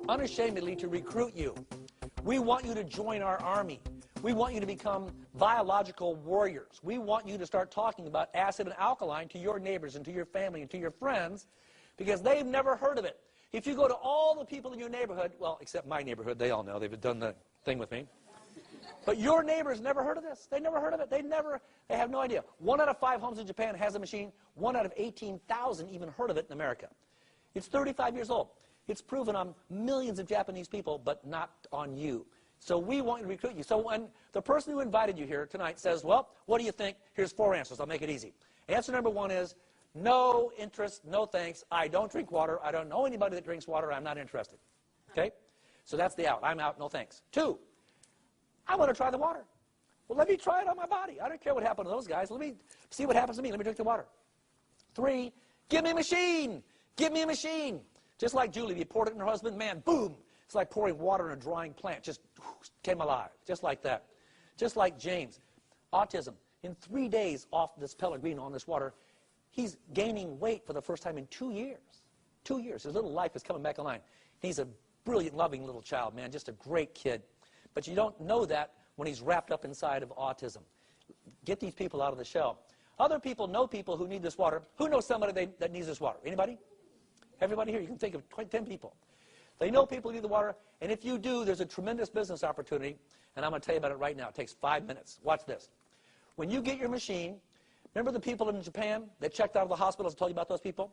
unashamedly to recruit you. We want you to join our army. We want you to become biological warriors. We want you to start talking about acid and alkaline to your neighbors and to your family and to your friends because they've never heard of it. If you go to all the people in your neighborhood, well, except my neighborhood, they all know. They've done the thing with me. But your neighbors never heard of this. They never heard of it. They have no idea. 1 out of 5 homes in Japan has a machine. 1 out of 18,000 even heard of it in America. It's 35 years old. It's proven on millions of Japanese people, but not on you. So we want to recruit you. So when the person who invited you here tonight says, well, what do you think? Here's 4 answers. I'll make it easy. Answer number 1 is, no interest, no thanks. I don't drink water. I don't know anybody that drinks water. I'm not interested. Okay? So that's the out. I'm out, no thanks. 2, I want to try the water. Well, let me try it on my body. I don't care what happened to those guys. Let me see what happens to me. Let me drink the water. 3, give me a machine. Give me a machine. Just like Julie, if you poured it in her husband, man, boom. It's like pouring water in a drying plant. Just came alive. Just like that. Just like James. Autism. In 3 days off this Pellegrino on this water, he's gaining weight for the first time in 2 years. 2 years. His little life is coming back online. He's a brilliant, loving little child, man. Just a great kid. But you don't know that when he's wrapped up inside of autism. Get these people out of the shell. Other people know people who need this water. Who knows somebody that needs this water? Anybody? Everybody here? You can think of 10 people. They know people who need the water. And if you do, there's a tremendous business opportunity. And I'm going to tell you about it right now. It takes 5 minutes. Watch this. When you get your machine, remember the people in Japan that checked out of the hospitals? I told you about those people?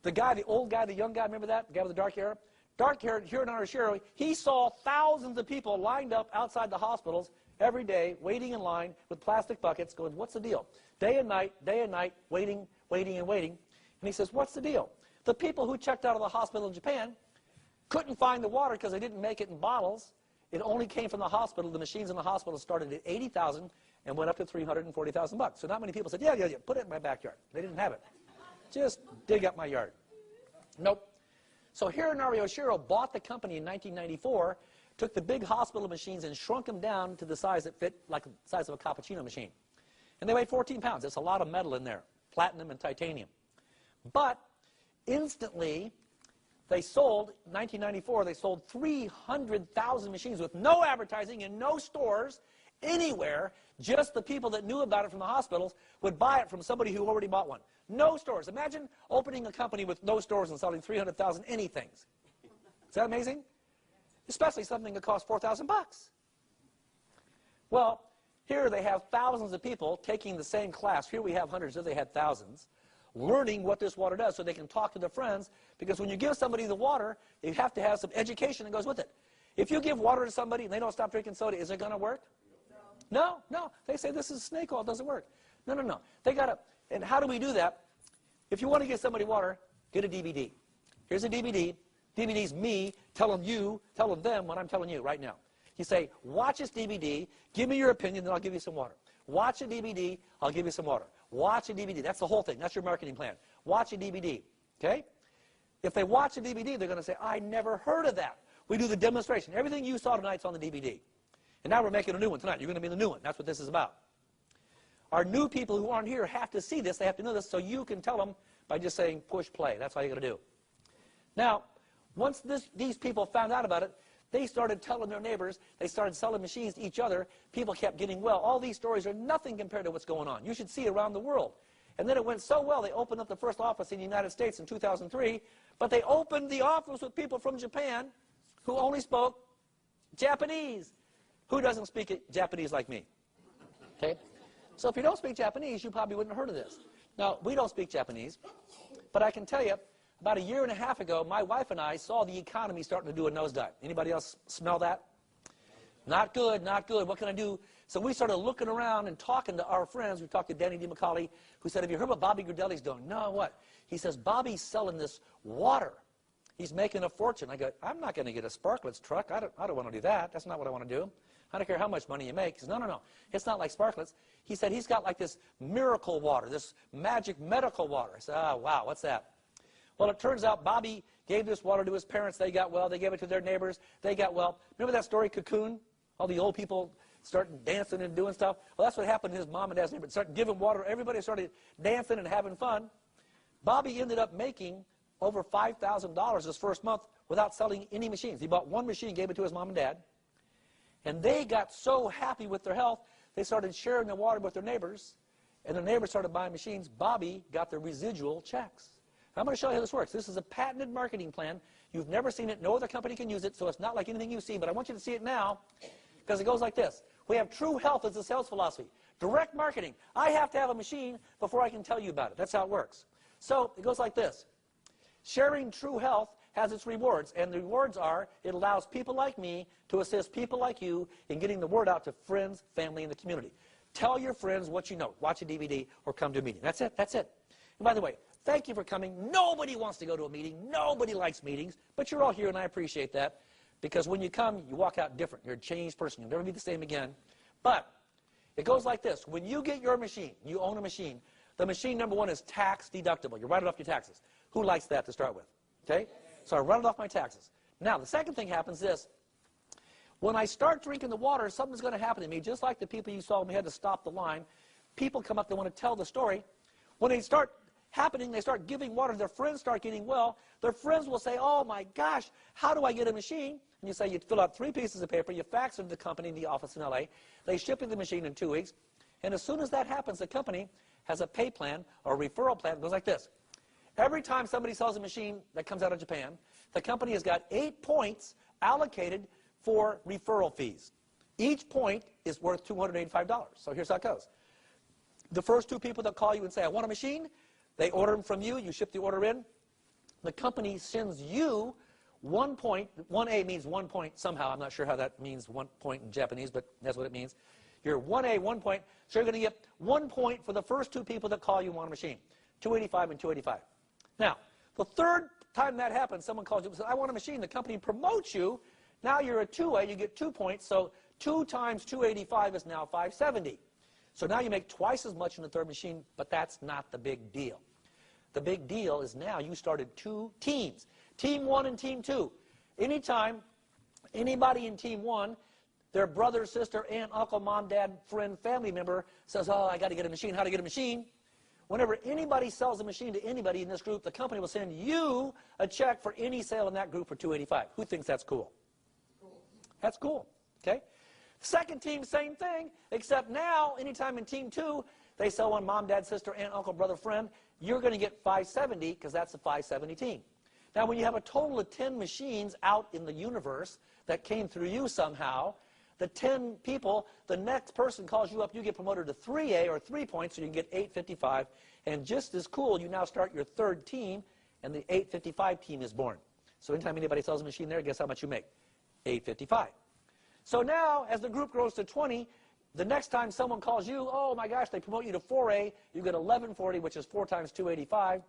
The guy, the old guy, the young guy, remember that? The guy with the dark hair? Dark hair here in Arashiro, he saw thousands of people lined up outside the hospitals every day, waiting in line with plastic buckets, going, what's the deal? Day and night, waiting, waiting, and waiting. And he says, what's the deal? The people who checked out of the hospital in Japan couldn't find the water because they didn't make it in bottles. It only came from the hospital. The machines in the hospital started at $80,000 and went up to $340,000. So not many people said, yeah, put it in my backyard. They didn't have it. Just dig up my yard. Nope. So here Arashiro bought the company in 1994, took the big hospital machines and shrunk them down to the size that fit like the size of a cappuccino machine. And they weighed 14 pounds. There's a lot of metal in there, platinum and titanium. But instantly, they sold, in 1994, they sold 300,000 machines with no advertising and no stores anywhere. Just the people that knew about it from the hospitals would buy it from somebody who already bought one. No stores. Imagine opening a company with no stores and selling 300,000 anythings. Is that amazing? Especially something that costs $4,000 bucks. Well, here they have thousands of people taking the same class. Here we have hundreds, there they had thousands, learning what this water does so they can talk to their friends, because when you give somebody the water, you have to have some education that goes with it. If you give water to somebody and they don't stop drinking soda, is it going to work? No. No. They say this is snake oil, it doesn't work. No. They got to, and how do we do that? If you want to give somebody water, get a DVD. Here's a DVD. DVD's me telling them what I'm telling you right now. You say, watch this DVD, give me your opinion, then I'll give you some water. Watch a DVD, I'll give you some water. Watch a DVD. That's the whole thing. That's your marketing plan. Watch a DVD. Okay? If they watch a DVD, they're going to say, I never heard of that. We do the demonstration. Everything you saw tonight's on the DVD. And now we're making a new one tonight. You're going to be the new one. That's what this is about. Our new people who aren't here have to see this. They have to know this, so you can tell them by just saying, push play. That's all you got to do. Now, once these people found out about it, they started telling their neighbors. They started selling machines to each other. People kept getting well. All these stories are nothing compared to what's going on. You should see around the world. And then it went so well, they opened up the first office in the United States in 2003. But they opened the office with people from Japan who only spoke Japanese. Who doesn't speak Japanese like me? Okay? So if you don't speak Japanese, you probably wouldn't have heard of this. Now, we don't speak Japanese. But I can tell you, about 1.5 years ago, my wife and I saw the economy starting to do a nosedive. Anybody else smell that? Not good, not good. What can I do? So we started looking around and talking to our friends. We talked to Danny DiMacaulay, who said, have you heard what Bobby Grudelli's doing? No, what? He says, Bobby's selling this water. He's making a fortune. I go, I'm not going to get a Sparklets truck. I don't want to do that. That's not what I want to do. I don't care how much money you make. He says, no. It's not like Sparklets. He said he's got like this miracle water, this magic medical water. I said, oh, wow, what's that? Well, it turns out Bobby gave this water to his parents. They got well. They gave it to their neighbors. They got well. Remember that story, Cocoon? All the old people started dancing and doing stuff. Well, that's what happened to his mom and dad's neighbors. Started giving water. Everybody started dancing and having fun. Bobby ended up making over $5,000 his first month without selling any machines. He bought one machine, gave it to his mom and dad, and they got so happy with their health, they started sharing the water with their neighbors, and the neighbors started buying machines. Bobby got the residual checks. Now, I'm going to show you how this works. This is a patented marketing plan. You've never seen it. No other company can use it, so it's not like anything you see, but I want you to see it now because it goes like this. We have True Health as a sales philosophy. Direct marketing. I have to have a machine before I can tell you about it. That's how it works. So it goes like this. Sharing True Health has its rewards, and the rewards are it allows people like me to assist people like you in getting the word out to friends, family, and the community. Tell your friends what you know. Watch a DVD or come to a meeting. That's it. That's it. And by the way, thank you for coming. Nobody wants to go to a meeting. Nobody likes meetings, but you're all here, and I appreciate that because when you come, you walk out different. You're a changed person. You'll never be the same again. But it goes like this. When you get your machine, you own a machine, the machine, number one, is tax deductible. You write it off your taxes. Who likes that to start with? Okay? So I run it off my taxes. Now, the second thing happens is, when I start drinking the water, something's going to happen to me, just like the people you saw when we had to stop the line. People come up, they want to tell the story. When they start happening, they start giving water, their friends start getting well. Their friends will say, oh my gosh, how do I get a machine? And you say, you fill out 3 pieces of paper, you fax it to the company in the office in LA, they ship you the machine in 2 weeks, and as soon as that happens, the company has a pay plan or a referral plan that goes like this. Every time somebody sells a machine that comes out of Japan, the company has got 8 points allocated for referral fees. Each point is worth $285. So here's how it goes. The first 2 people that call you and say, I want a machine, they order them from you, you ship the order in. The company sends you 1 point. 1A means 1 point somehow. I'm not sure how that means 1 point in Japanese, but that's what it means. You're 1A, 1 point. So you're going to get 1 point for the first 2 people that call you and want a machine. 285 and 285. Now, the third time that happens, someone calls you and says, I want a machine. The company promotes you. Now you're a 2A. You get 2 points. So 2 times 285 is now 570. So now you make twice as much in the third machine, but that's not the big deal. The big deal is now you started 2 teams. Team 1 and Team 2. Anytime anybody in Team 1, their brother, sister, aunt, uncle, mom, dad, friend, family member says, oh, I got to get a machine. How to get a machine? Whenever anybody sells a machine to anybody in this group, the company will send you a check for any sale in that group for $285. Who thinks that's cool? That's cool. Okay? Second team, same thing, except now, anytime in Team 2, they sell one mom, dad, sister, aunt, uncle, brother, friend, you're going to get 570 because that's a 570 team. Now, when you have a total of 10 machines out in the universe that came through you somehow, the 10 people, the next person calls you up, you get promoted to 3A or 3 points, so you can get 855. And just as cool, you now start your third team, and the 855 team is born. So anytime anybody sells a machine there, guess how much you make? 855. So now, as the group grows to 20, the next time someone calls you, oh my gosh, they promote you to 4A, you get 1140, which is 4 times 285.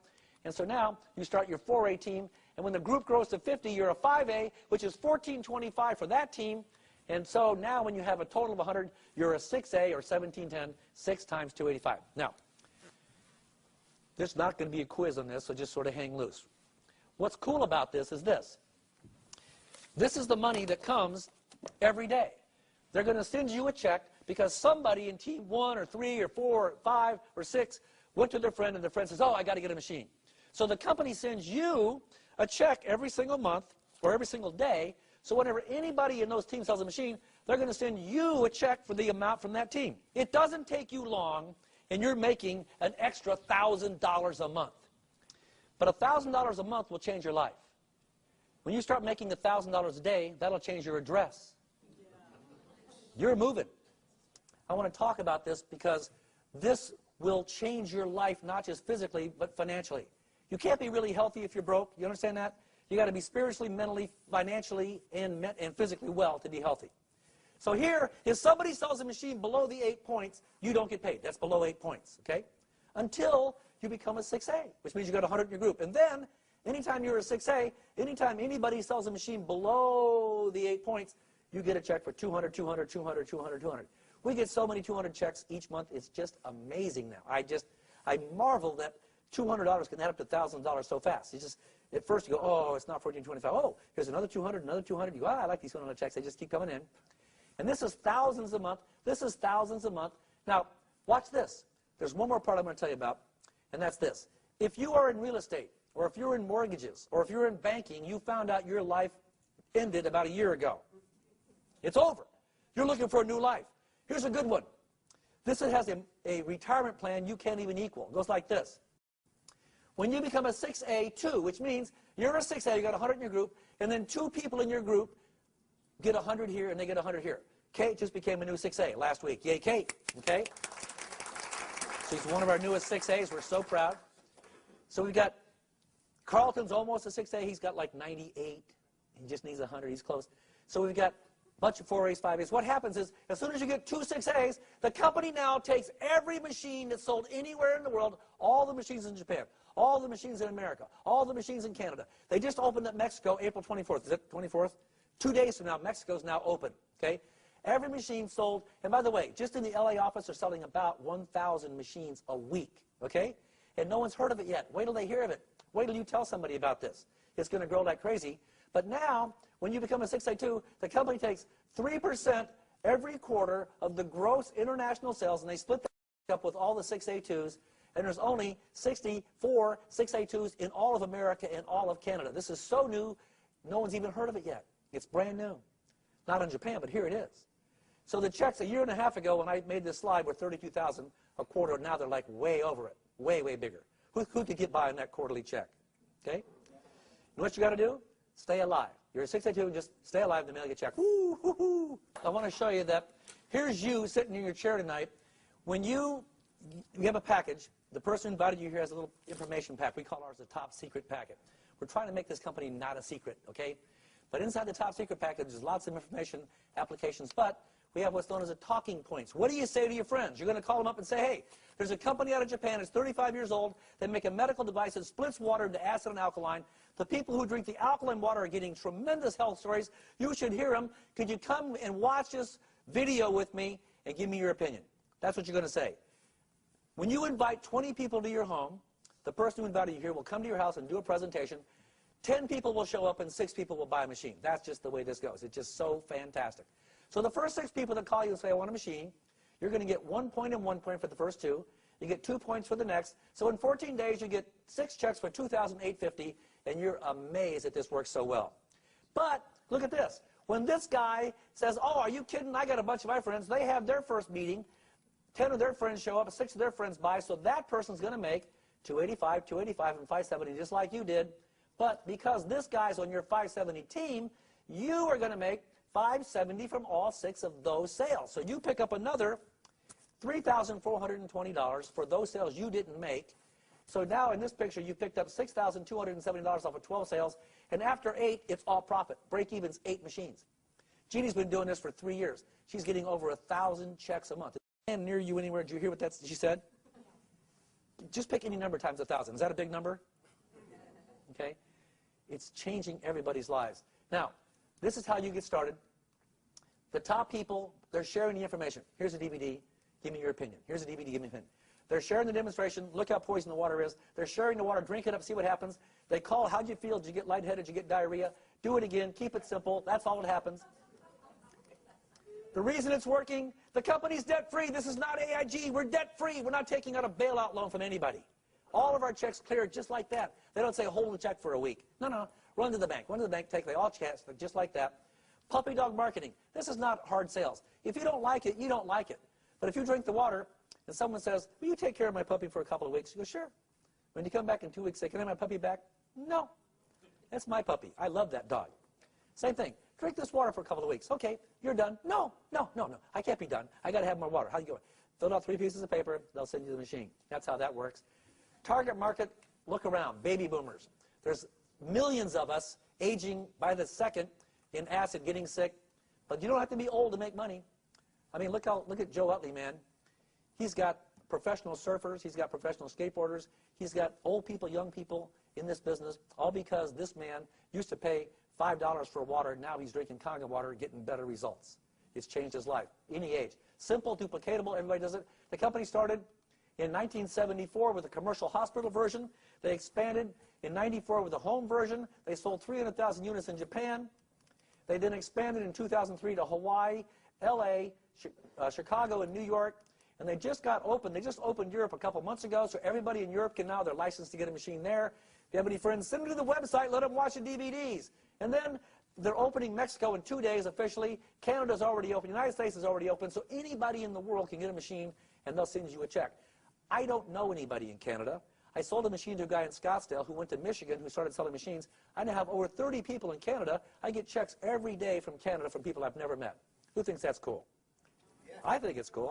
And so now you start your 4A team, and when the group grows to 50, you're a 5A, which is 1425 for that team. And so now when you have a total of 100, you're a 6A or 1710, 6 times 285. Now, there's not going to be a quiz on this, so just sort of hang loose. What's cool about this is this. This is the money that comes every day. They're going to send you a check because somebody in Team 1 or 3 or 4 or 5 or 6 went to their friend, and their friend says, oh, I got to get a machine. So the company sends you a check every single month or every single day. So whenever anybody in those teams sells a machine, they're going to send you a check for the amount from that team. It doesn't take you long, and you're making an extra $1,000 a month. But $1,000 a month will change your life. When you start making $1,000 a day, that'll change your address. You're moving. I want to talk about this because this will change your life, not just physically, but financially. You can't be really healthy if you're broke. You understand that? You got to be spiritually, mentally, financially, and physically well to be healthy. So here, if somebody sells a machine below the 8 points, you don't get paid. That's below 8 points, okay? Until you become a 6A, which means you got 100 in your group. And then, anytime you're a 6A, anytime anybody sells a machine below the 8 points, you get a check for 200, 200, 200, 200, 200. We get so many 200 checks each month. It's just amazing now. I marvel that $200 can add up to $1,000 so fast. It's just, at first you go, oh, it's not $1,425. Oh, here's another 200, another 200. You go, I like these 200 checks. They just keep coming in. And this is thousands a month. This is thousands a month. Now, watch this. There's one more part I'm going to tell you about, and that's this. If you are in real estate, or if you're in mortgages, or if you're in banking, you found out your life ended about a year ago. It's over. You're looking for a new life. Here's a good one. This has a retirement plan you can't even equal. It goes like this. When you become a 6A2, which means you're a 6A, you got 100 in your group, and then 2 people in your group get 100 here and they get 100 here. Kate just became a new 6A last week. Yay, Kate. Okay? She's one of our newest 6As. We're so proud. So we've got Carlton's almost a 6A. He's got like 98. He just needs 100. He's close. So we've got a bunch of 4As, 5As. What happens is, as soon as you get 2 6As, the company now takes every machine that's sold anywhere in the world, all the machines in Japan, all the machines in America, all the machines in Canada. They just opened up Mexico April 24th. Is it 24th? 2 days from now, Mexico's now open. Okay? Every machine sold, and by the way, just in the LA office, they're selling about 1,000 machines a week. Okay? And no one's heard of it yet. Wait till they hear of it. Wait till you tell somebody about this. It's going to grow like crazy. But now, when you become a 6A2, the company takes 3% every quarter of the gross international sales, and they split that up with all the 6A2s, and there's only 64 6A2s in all of America and all of Canada. This is so new, no one's even heard of it yet. It's brand new. Not in Japan, but here it is. So the checks a year and a half ago when I made this slide were $32,000 a quarter. Now they're like way over it, way, way bigger. Who could get by on that quarterly check? Okay? And what you got to do? Stay alive. You're a 6A2, just stay alive to mail your check. Woo, woo, woo. I want to show you that. Here's you sitting in your chair tonight. When you have a package, the person who invited you here has a little information pack. We call ours the top secret packet. We're trying to make this company not a secret, okay? But inside the top secret package, there's lots of information, applications, but we have what's known as a talking points. What do you say to your friends? You're going to call them up and say, hey, there's a company out of Japan, it's 35 years old, they make a medical device that splits water into acid and alkaline. The people who drink the alkaline water are getting tremendous health stories. You should hear them. Could you come and watch this video with me and give me your opinion? That's what you're going to say. When you invite 20 people to your home, the person who invited you here will come to your house and do a presentation. 10 people will show up and 6 people will buy a machine. That's just the way this goes. It's just so fantastic. So the first 6 people that call you and say, I want a machine, you're going to get 1 point and 1 point for the first 2. You get 2 points for the next. So in 14 days, you get 6 checks for $2,850, and you're amazed that this works so well. But look at this. When this guy says, oh, are you kidding? I got a bunch of my friends. They have their first meeting. 10 of their friends show up, 6 of their friends buy, so that person's going to make $285, $285, and $570, just like you did. But because this guy's on your $570 team, you are going to make $570 from all 6 of those sales. So you pick up another $3,420 for those sales you didn't make. So now in this picture, you picked up $6,270 off of 12 sales, and after 8, it's all profit. Break-even's 8 machines. Jeannie's been doing this for 3 years. She's getting over 1,000 checks a month. And near you anywhere, did you hear what she said? Just pick any number times 1,000. Is that a big number? Okay? It's changing everybody's lives. Now, this is how you get started. The top people, they're sharing the information. Here's a DVD. Give me your opinion. Here's a DVD. Give me your opinion. They're sharing the demonstration. Look how poison the water is. They're sharing the water. Drink it up. See what happens. They call. How'd you feel? Did you get lightheaded? Did you get diarrhea? Do it again. Keep it simple. That's all that happens. The reason it's working, the company's debt-free. This is not AIG. We're debt-free. We're not taking out a bailout loan from anybody. All of our checks clear just like that. They don't say, hold the check for a week. No, no. Run to the bank. Run to the bank. Take all checks just like that. Puppy dog marketing. This is not hard sales. If you don't like it, you don't like it. But if you drink the water and someone says, will you take care of my puppy for a couple of weeks? You go, sure. When you come back in 2 weeks, say, can I have my puppy back? No. That's my puppy. I love that dog. Same thing. Drink this water for a couple of weeks. Okay, you're done. No, no, no, no. I can't be done. I got to have more water. How do you go? Fill out 3 pieces of paper. They'll send you the machine. That's how that works. Target market, look around. Baby boomers. There's millions of us aging by the second in acid, getting sick. But you don't have to be old to make money. I mean, look at Joe Utley, man. He's got professional surfers. He's got professional skateboarders. He's got old people, young people in this business, all because this man used to pay $5 for water. Now he's drinking Kangen water, getting better results. It's changed his life, any age. Simple, duplicatable, everybody does it. The company started in 1974 with a commercial hospital version. They expanded in 94 with a home version. They sold 300,000 units in Japan. They then expanded in 2003 to Hawaii, LA, Chicago, and New York. And they just got open. They just opened Europe a couple months ago, so everybody in Europe can now, they're licensed to get a machine there. you have any friends, send them to the website, let them watch the DVDs. And then they're opening Mexico in 2 days officially. Canada's already open. The United States is already open. So anybody in the world can get a machine, and they'll send you a check. I don't know anybody in Canada. I sold a machine to a guy in Scottsdale who went to Michigan who started selling machines. I now have over 30 people in Canada. I get checks every day from Canada from people I've never met. Who thinks that's cool? Yeah. I think it's cool.